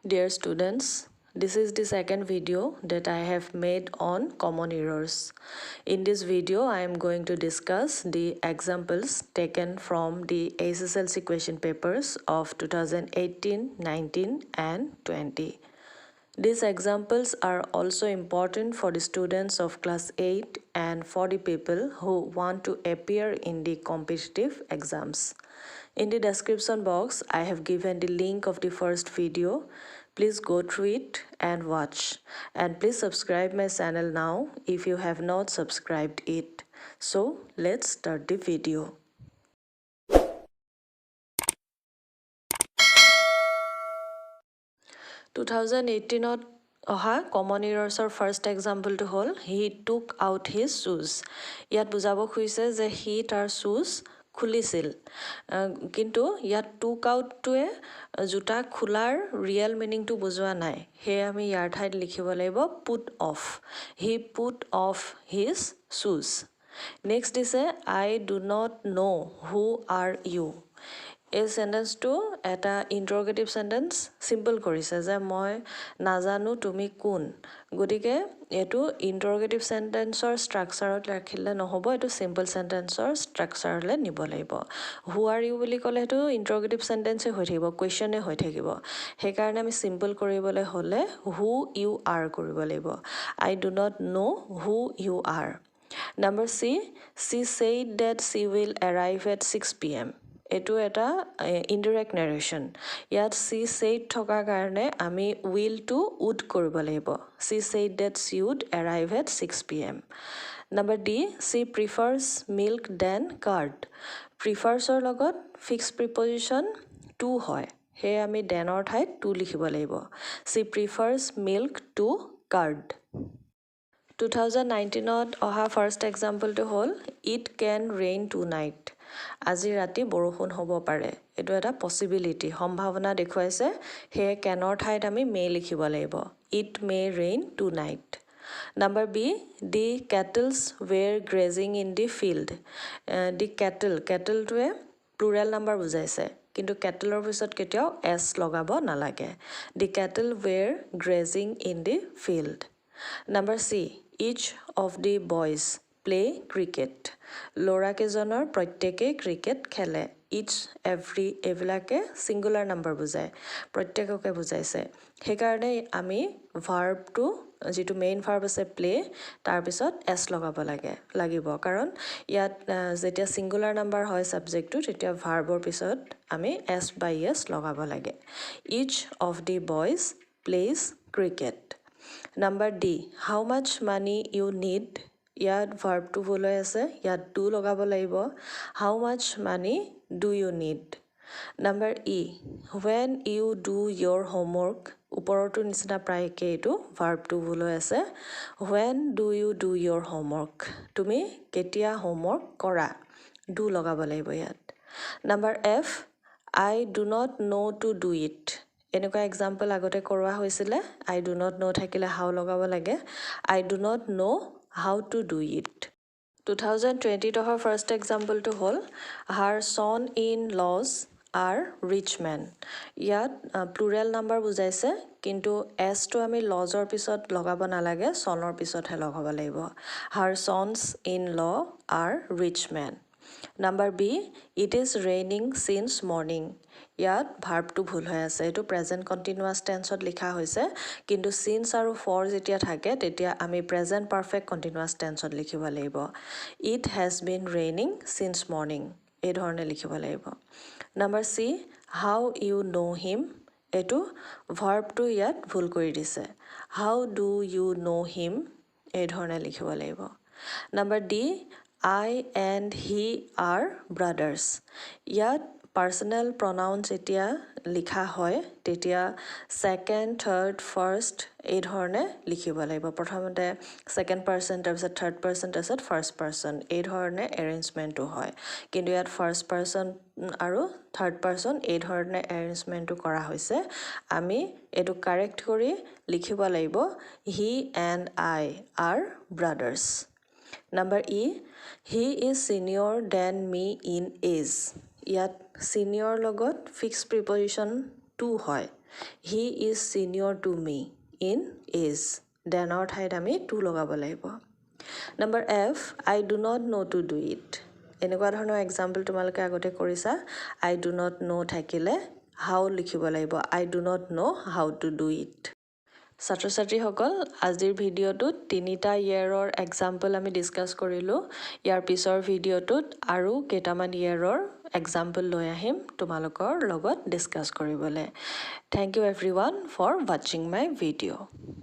Dear students, this is the second video that I have made on common errors. In this video, I am going to discuss the examples taken from the SSLC question papers of 2018, 19 and 20. These examples are also important for the students of class 8 and for the people who want to appear in the competitive exams. In the description box, I have given the link of the first video. Please go through it and watch. And please subscribe my channel now if you have not subscribed it. So let's start the video. Two 2018 common errorsৰ first example to hol he took out his shoes. ইয়াত বুজাব খুজিছে যে he তাৰ shoes খুলিছিল কিন্তু ইয়াত took out টোৱে জোতা খোলাৰ real meaning টো বুজোৱা নাই হে আমি ইয়াৰ ঠাইত লিখিব লাগিব put off. He put off his shoes. Next দিছে I do not know who are you. এই সেন্টেন্সটো এটা ইন্টাৰোগেটিভ সেন্টেন্স সিম্পল কৰিছে যে মই নাজানো তুমি কোন গতিকে এটো ইন্টাৰোগেটিভ সেন্টেন্সৰ ষ্ট্ৰাকচাৰত ৰাখিলে নহব এটো সিম্পল সেন্টেন্সৰ ষ্ট্ৰাকচাৰলে নিব লাগিব হু আৰ ইউ বুলি ক'লে এটো ইন্টাৰোগেটিভ সেন্টেন্সে হৈ থাকিব কোৱেশ্চনে হৈ থাকিব সেই কাৰণে আমি সিম্পল কৰিবলৈ হলে হু ইউ আৰ কৰিব লাগিব I do not know who you are Number C, she said that she will arrive at 6 p.m. এটো এটা indirect narration. ইয়াত she said থকা কাৰণে আমি will to would কৰিব লাগিব. She said that she would arrive at 6 p.m. Number D, she prefers milk than curd. Prefers ৰ লগত fixed preposition to হয়. হে আমি than ৰ ঠাইত to লিখিব লাগিব. She prefers milk to curd. 2019ত অহা ফাৰ্ষ্ট এক্সাম্পলটো হ'ল ইট কেন ৰেইন টুনাইট আজি ৰাতি বৰষুণ হ'ব পাৰে এটো এটা পসিবিলিটি সম্ভাৱনা দেখুৱাইছে হে কেনৰ ঠাইত আমি মে লিখিব লাগিব it may rain tonight Number B, the kettles were grazing in the field. The kettle টোৱে plural number বুজাইছে কিন্তু কেটলৰ পিছত কেতিয়াও s লগাব নালাগে The kettle were grazing in the field. Number C, each of the boys play cricket. ল'ৰা কেজনৰ প্ৰত্যেকে cricket খেলে each every এবিলাকে singular number বুজায় প্ৰত্যেককে বুজাইছে সেইকাৰণে আমি ভাৰ্বটো যেটো মেইন ভাৰ্ব আছে প্লে তাৰ পিছত s লগাব লাগিব কাৰণ ইয়াত যেতিয়া সিঙ্গুলাৰ নাম্বাৰ হয় সাবজেক্টটো তেতিয়া ভাৰ্বৰ পিছত আমি s by s লগাব লাগে each of the boys plays cricket. Number D, how much money you need. ইয়াত ভাৰ্বটো ভুল আছে ইয়াত do লগাব লাগিব how much money do you need. Number E, when you do your homework. ওপৰটো নিচিনা প্ৰায় একেইটো ভাৰ্বটো ভুল আছে when do you do your homework তুমি কেতিয়া হোমৱৰ্ক কৰা do লগাব লাগিব ইয়াত. Number F, I do not know to do it. এনেকুৱা এক্সাম্পল আগতে কৰোৱা হৈছিলে I do not know থাকিলে how লগাব লাগে I do not know how to do it. 2020 অহা ফাৰ্ষ্ট এক্সাম্পলটো হ'ল her son-in-laws are rich men. ইয়াত প্লুৰেল নাম্বাৰ বুজাইছে কিন্তু s টো আমি লজৰ পিছত লগাব নালাগে sonৰ পিছতহে লগাব লাগিব her sons-in-law are rich men. Number B, it is raining since morning. ইয়াত ভাৰ্বটো ভুল হৈ আছে এটো প্ৰেজেন্ট কন্টিনিউয়াস টেন্সত লিখা হৈছে কিন্তু since আৰু for যেতিয়া থাকে তেতিয়া আমি প্ৰেজেন্ট পাৰফেক্ট কন্টিনিউয়াস টেন্সত লিখিব লাগিব it has been raining since morning এই ধৰণে লিখিব লাগিব. Number C, how you know him. এটো ভাৰ্বটো ইয়াত ভুল কৰি দিছে how do you know him এই ধৰণে লিখিব লাগিব. Number D, I and he are brothers. ইয়াত পাৰ্সোনেল প্ৰনাউন্স এতিয়া লিখা হয় তেতিয়া সেকেন্ড থাৰ্ড ফাৰ্স্ট এই ধৰণে লিখিব লাগিব প্ৰথমতে সেকেন্ড পাৰসন তাৰপিছত থাৰ্ড পাৰসন তাৰপিছত ফাৰ্স্ট পাৰসন এই ধৰণে এৰেঞ্জমেন্টটো হয় কিন্তু ইয়াত ফাৰ্স্ট পাৰসন আৰু থাৰ্ড পাৰসন এই ধৰণে এৰেঞ্জমেন্টটো কৰা হৈছে আমি এটো কাৰেক্ট কৰি লিখিব লাগিব he and I are brothers. Number E, he is senior than me in age. ইয়াত senior লগত fixed preposition টু হয় he is senior to me in age দেনৰ ঠাইত আমি টু লগাব লাগিব number F I do not know' to do it এনেকুৱা ধৰণৰ এক্সাম্পল তোমালোকে আগতে কৰিছা আই ডু নট ন' থাকিলে হাউ লিখিব লাগিব I do not know' how to do it ছাত্ৰ ছাত্ৰীসকল আজিৰ ভিডিঅ'টোত তিনিটা ইয়েৰৰ এক্সাম্পল আমি ডিছকাছ কৰিলোঁ ইয়াৰ পিছৰ ভিডিঅ'টোত আৰু কেইটামান ইয়েৰৰ এক্সাম্পল লৈ আহিম তোমালোকৰ লগত ডিছকাছ কৰিবলৈ থেংক ইউ এভৰিৱান ফৰ ৱাচিং মাই ভিডিঅ'